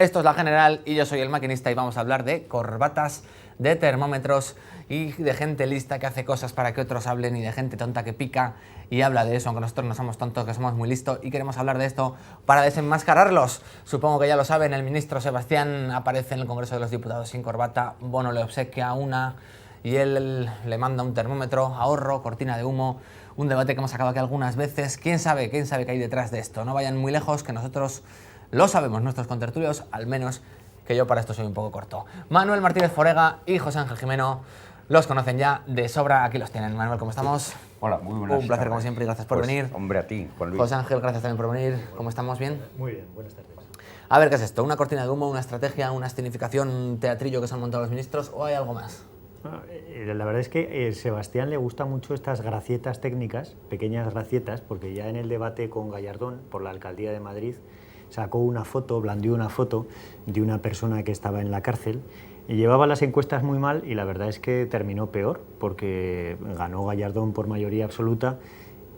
Esto es La General y yo soy el maquinista y vamos a hablar de corbatas, de termómetros y de gente lista que hace cosas para que otros hablen y de gente tonta que pica y habla de eso, aunque nosotros no somos tontos, que somos muy listos y queremos hablar de esto para desenmascararlos. Supongo que ya lo saben, el ministro Sebastián aparece en el Congreso de los Diputados sin corbata, Bono le obsequia una y él le manda un termómetro, ahorro, cortina de humo, un debate que hemos sacado aquí algunas veces. ¿Quién sabe qué hay detrás de esto? No vayan muy lejos, que nosotros lo sabemos, nuestros contertulios, al menos que yo para esto soy un poco corto. Manuel Martínez Forega y José Ángel Jimeno los conocen ya de sobra, aquí los tienen. Manuel, ¿cómo estamos? Hola, muy buenas. Un placer como siempre y gracias por venir. Hombre, a ti, Juan Luis. José Ángel, gracias también por venir. ¿Cómo estamos? ¿Bien? Muy bien, buenas tardes. A ver, ¿qué es esto? ¿Una cortina de humo, una estrategia, una escenificación, un teatrillo que se han montado los ministros o hay algo más? La verdad es que a Sebastián le gustan mucho estas gracietas técnicas, pequeñas gracietas, porque ya en el debate con Gallardón por la alcaldía de Madrid sacó una foto, blandió una foto de una persona que estaba en la cárcel y llevaba las encuestas muy mal y la verdad es que terminó peor porque ganó Gallardón por mayoría absoluta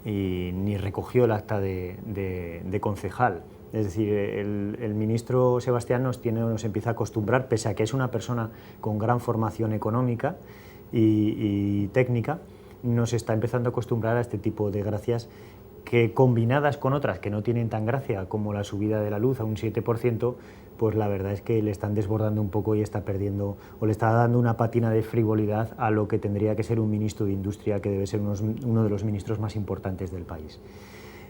y ni recogió el acta de concejal. Es decir, el ministro Sebastián nos empieza a acostumbrar, pese a que es una persona con gran formación económica y técnica, nos está empezando a acostumbrar a este tipo de gracias que, combinadas con otras que no tienen tan gracia, como la subida de la luz a un 7%, pues la verdad es que le están desbordando un poco y está perdiendo, o le está dando una patina de frivolidad a lo que tendría que ser un ministro de Industria, que debe ser uno de los ministros más importantes del país.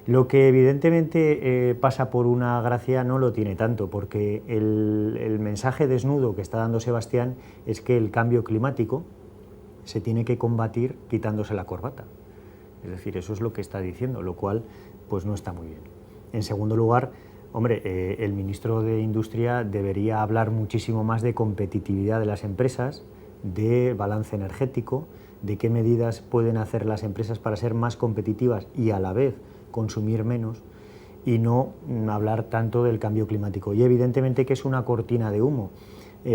Lo que evidentemente pasa por una gracia no lo tiene tanto, porque el mensaje desnudo que está dando Sebastián es que el cambio climático se tiene que combatir quitándose la corbata. Es decir, eso es lo que está diciendo, lo cual pues no está muy bien. En segundo lugar, hombre, el ministro de Industria debería hablar muchísimo más de competitividad de las empresas, de balance energético, de qué medidas pueden hacer las empresas para ser más competitivas y a la vez consumir menos, y no hablar tanto del cambio climático. Y evidentemente que es una cortina de humo.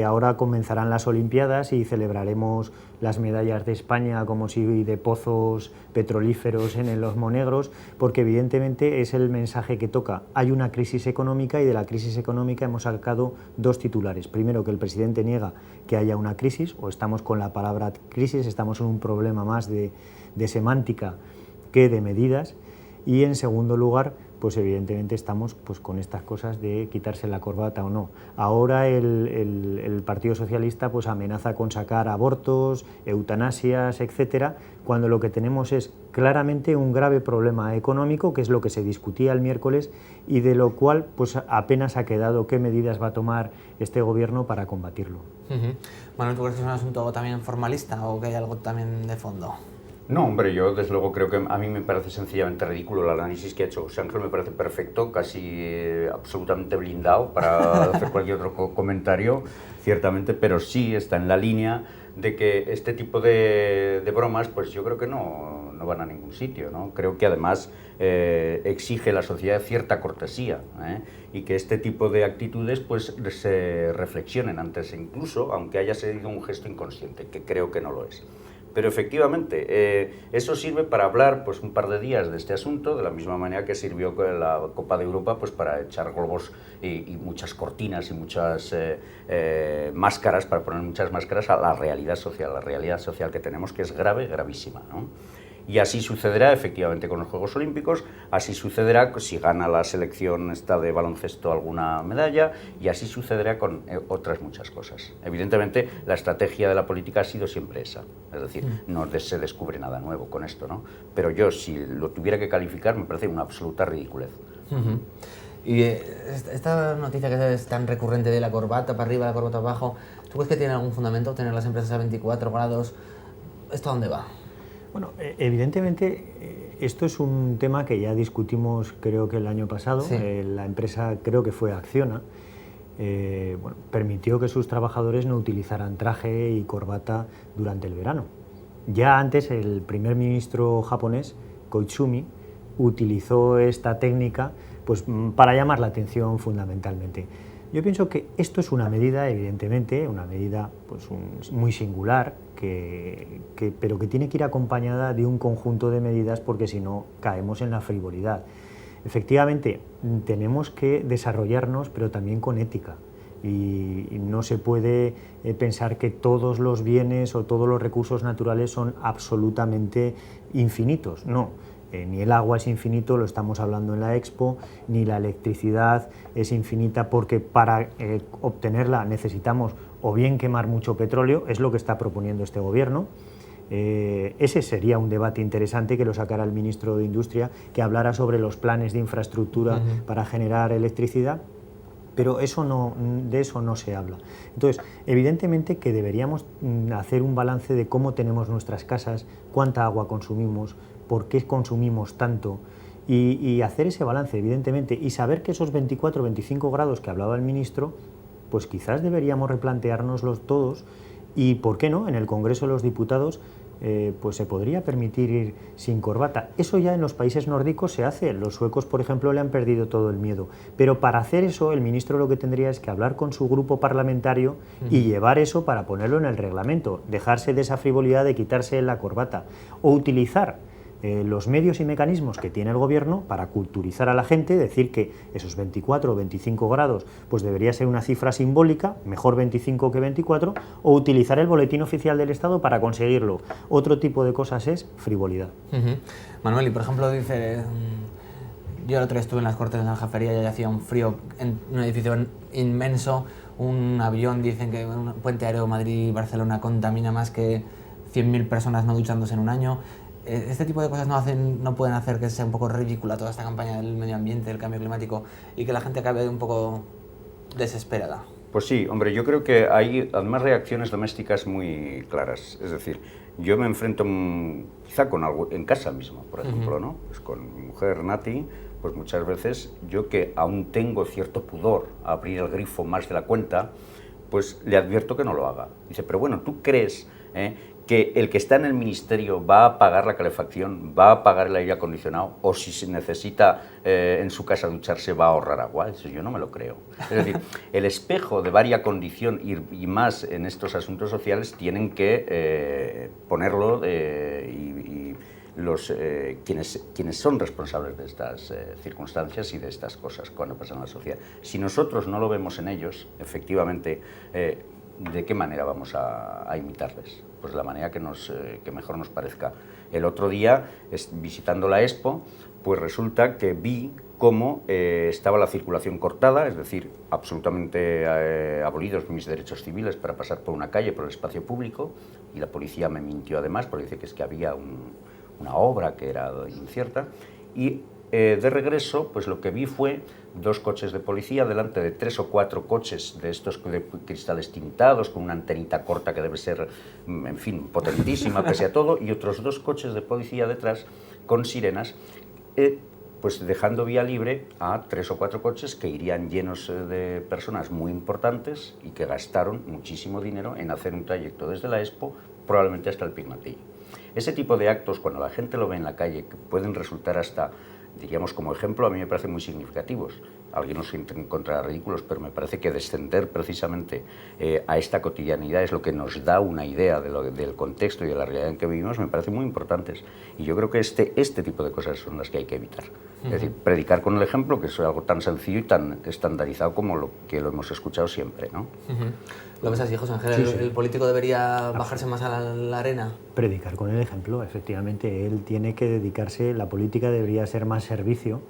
Ahora comenzarán las Olimpiadas y celebraremos las medallas de España como si de pozos petrolíferos en los Monegros, porque evidentemente es el mensaje que toca. Hay una crisis económica y de la crisis económica hemos sacado dos titulares. Primero, que el presidente niega que haya una crisis, o estamos con la palabra crisis, estamos en un problema más de semántica que de medidas. Y en segundo lugar, pues evidentemente estamos pues con estas cosas de quitarse la corbata o no. Ahora el Partido Socialista pues amenaza con sacar abortos, eutanasias, etcétera, cuando lo que tenemos es claramente un grave problema económico, que es lo que se discutía el miércoles y de lo cual pues apenas ha quedado qué medidas va a tomar este gobierno para combatirlo. Manuel, ¿tú crees que es un asunto también formalista o que hay algo también de fondo? No, hombre, yo desde luego creo que a mí me parece sencillamente ridículo el análisis que ha hecho José Ángel, me parece perfecto, casi absolutamente blindado para hacer cualquier otro comentario, ciertamente, pero sí está en la línea de que este tipo de bromas, pues yo creo que no van a ningún sitio, ¿no? Creo que además exige la sociedad cierta cortesía, y que este tipo de actitudes pues se reflexionen antes, incluso aunque haya sido un gesto inconsciente, que creo que no lo es. Pero efectivamente, eso sirve para hablar pues un par de días de este asunto, de la misma manera que sirvió con la Copa de Europa pues para echar globos y muchas cortinas y muchas máscaras, para poner muchas máscaras a la realidad social que tenemos, que es grave, gravísima, ¿no? Y así sucederá efectivamente con los Juegos Olímpicos, así sucederá si gana la selección esta de baloncesto alguna medalla, y así sucederá con otras muchas cosas. Evidentemente la estrategia de la política ha sido siempre esa, es decir, no se descubre nada nuevo con esto, ¿no? Pero yo, si lo tuviera que calificar, me parece una absoluta ridiculez. Y esta noticia que es tan recurrente de la corbata para arriba, la corbata abajo, ¿tú crees que tiene algún fundamento tener las empresas a 24 grados? ¿Esto a dónde va? Bueno, evidentemente esto es un tema que ya discutimos creo que el año pasado. Sí. La empresa, creo que fue Acciona, permitió que sus trabajadores no utilizaran traje y corbata durante el verano. Ya antes el primer ministro japonés, Koizumi, utilizó esta técnica pues, para llamar la atención fundamentalmente. Yo pienso que esto es una medida, evidentemente, una medida pues, muy singular, pero que tiene que ir acompañada de un conjunto de medidas, porque si no caemos en la frivolidad. Efectivamente, tenemos que desarrollarnos, pero también con ética. y no se puede pensar que todos los bienes o todos los recursos naturales son absolutamente infinitos. No, ni el agua es infinito, lo estamos hablando en la Expo, ni la electricidad es infinita, porque para obtenerla necesitamos o bien quemar mucho petróleo, es lo que está proponiendo este gobierno. Ese sería un debate interesante que lo sacara el ministro de Industria, que hablara sobre los planes de infraestructura para generar electricidad, pero de eso no se habla. Entonces, evidentemente que deberíamos hacer un balance de cómo tenemos nuestras casas, cuánta agua consumimos, por qué consumimos tanto, y hacer ese balance, evidentemente, y saber que esos 24 o 25 grados que hablaba el ministro, pues quizás deberíamos replanteárnoslos todos, y por qué no, en el Congreso de los Diputados pues se podría permitir ir sin corbata. Eso ya en los países nórdicos se hace. Los suecos, por ejemplo, le han perdido todo el miedo. Pero para hacer eso, el ministro lo que tendría es que hablar con su grupo parlamentario y llevar eso para ponerlo en el reglamento, dejarse de esa frivolidad de quitarse la corbata, o utilizar los medios y mecanismos que tiene el gobierno para culturizar a la gente, decir que esos 24 o 25 grados pues debería ser una cifra simbólica, mejor 25 que 24, o utilizar el boletín oficial del Estado para conseguirlo. Otro tipo de cosas es frivolidad. Manuel, y por ejemplo dice, yo el otro día estuve en las Cortes de la Aljafería y hacía un frío en un edificio inmenso, un avión, dicen que un puente aéreo Madrid-Barcelona contamina más que 100.000 personas no duchándose en un año. Este tipo de cosas no pueden hacer que sea un poco ridícula toda esta campaña del medio ambiente, del cambio climático, y que la gente acabe un poco desesperada. Pues sí, hombre, yo creo que hay además reacciones domésticas muy claras. Es decir, yo me enfrento quizá con algo en casa mismo, por ejemplo, ¿no? Pues con mi mujer Nati, pues muchas veces yo, que aún tengo cierto pudor a abrir el grifo más de la cuenta, pues le advierto que no lo haga. Dice, pero bueno, ¿tú crees que el que está en el ministerio va a pagar la calefacción, va a pagar el aire acondicionado, o si se necesita en su casa ducharse va a ahorrar agua? Eso yo no me lo creo. Es decir, el espejo de varia condición y más en estos asuntos sociales tienen que ponerlo y quienes son responsables de estas circunstancias y de estas cosas cuando pasan en la sociedad. Si nosotros no lo vemos en ellos, efectivamente, ¿de qué manera vamos a imitarles? Pues de la manera que mejor nos parezca. El otro día, visitando la Expo, pues resulta que vi cómo estaba la circulación cortada, es decir, absolutamente abolidos mis derechos civiles para pasar por una calle, por el espacio público, y la policía me mintió además, porque dice que es que había una obra que era incierta, y de regreso, pues lo que vi fue 2 coches de policía delante de 3 o 4 coches de estos de cristales tintados, con una antenita corta que debe ser, en fin, potentísima pese a todo, y otros 2 coches de policía detrás con sirenas, pues dejando vía libre a 3 o 4 coches que irían llenos de personas muy importantes y que gastaron muchísimo dinero en hacer un trayecto desde la Expo, probablemente hasta el Pigmatillo. Ese tipo de actos, cuando la gente lo ve en la calle, que pueden resultar hasta, diríamos como ejemplo, a mí me parecen muy significativos. Alguien nos encontrará ridículos, pero me parece que descender precisamente a esta cotidianidad es lo que nos da una idea del contexto y de la realidad en que vivimos, me parecen muy importantes. Y yo creo que este tipo de cosas son las que hay que evitar. Es decir, predicar con el ejemplo, que es algo tan sencillo y tan estandarizado como lo hemos escuchado siempre, ¿no? ¿Lo ves así, José Ángel? Sí, sí. ¿El político debería bajarse más a la arena? Predicar con el ejemplo, efectivamente. Él tiene que dedicarse, la política debería ser más servicio,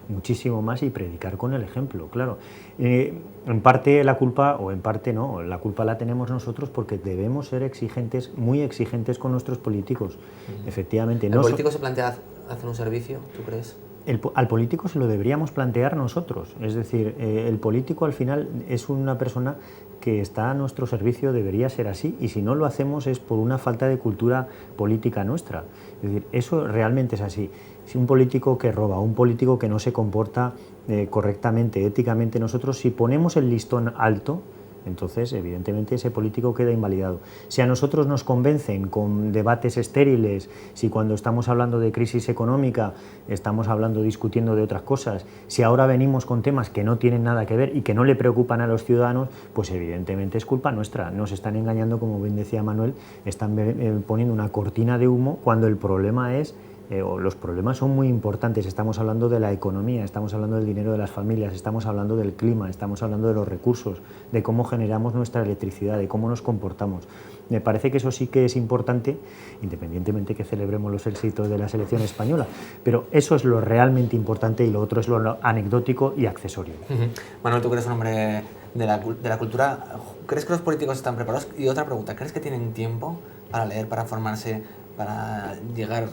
muchísimo más, y predicar con el ejemplo, claro. En parte la culpa, o en parte no, la culpa la tenemos nosotros porque debemos ser exigentes, muy exigentes con nuestros políticos, efectivamente. ¿El político se plantea hacer un servicio, tú crees? Al político se lo deberíamos plantear nosotros, es decir, el político al final es una persona que está a nuestro servicio, debería ser así, y si no lo hacemos es por una falta de cultura política nuestra. Es decir, eso realmente es así. Si un político que roba, un político que no se comporta correctamente, éticamente, nosotros, si ponemos el listón alto, entonces evidentemente ese político queda invalidado. Si a nosotros nos convencen con debates estériles, si cuando estamos hablando de crisis económica estamos discutiendo de otras cosas, si ahora venimos con temas que no tienen nada que ver y que no le preocupan a los ciudadanos, pues evidentemente es culpa nuestra. Nos están engañando, como bien decía Manuel, están poniendo una cortina de humo cuando el problema es los problemas son muy importantes. Estamos hablando de la economía, estamos hablando del dinero de las familias, estamos hablando del clima, estamos hablando de los recursos, de cómo generamos nuestra electricidad, de cómo nos comportamos. Me parece que eso sí que es importante, independientemente que celebremos los éxitos de la selección española, pero eso es lo realmente importante y lo otro es lo anecdótico y accesorio. Manuel, tú que eres un hombre de la cultura, ¿crees que los políticos están preparados? Y otra pregunta, ¿crees que tienen tiempo para leer, para formarse, para llegar